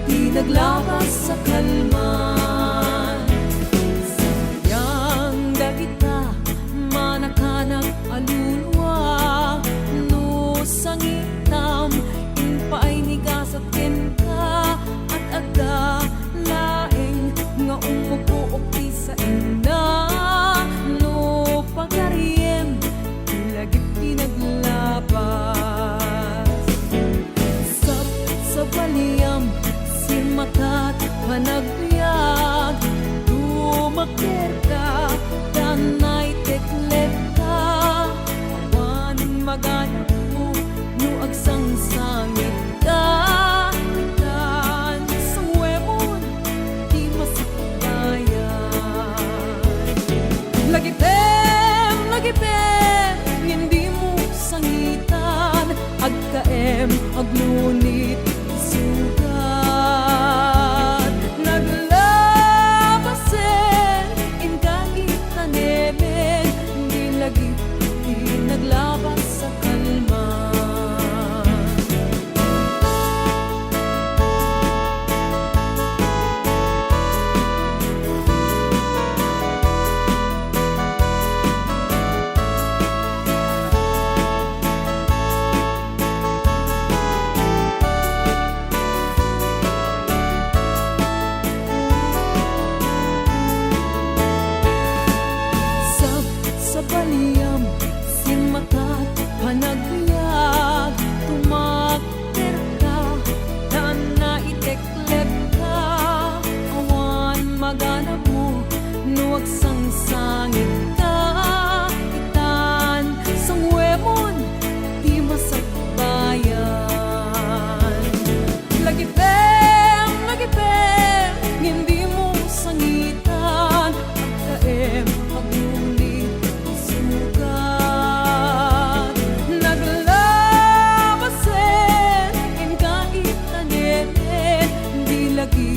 di naglabas sa kalman. Sayang dagita manakanak alulwa no sangitam inpaay nigas at kenta at adda laing nga umubuok di sa ina no pagariem ilagip pinaglabas sa baliyam si matat panagbiag dumakir ka danay teklet ka awan maganap mo no agsang sangit ka ikan sa wemon di masakbayan lagipem hindi mo sangitan agkaem aglunit sugat naglabasen ingkangit tanemen di lagi di naglabas sa kalman. Sa baliyam si matat panagbiag tumakter ka dan naiteklep ka awan maganap mo nuwag sang sangit ka itan sang wemon di masakbayan lagipem hindi mo sangitan agkaem aglunit sugat naglabasen ingkait tanemen di lagi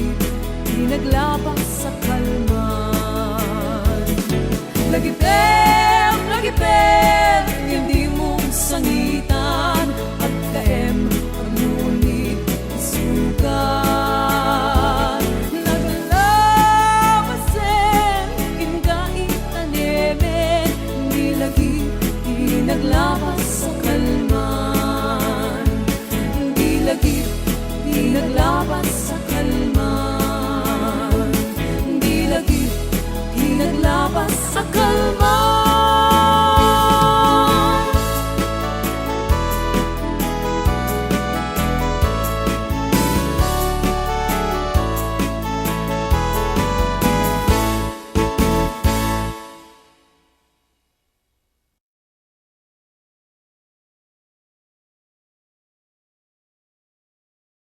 di naglabas sa kalman lagipem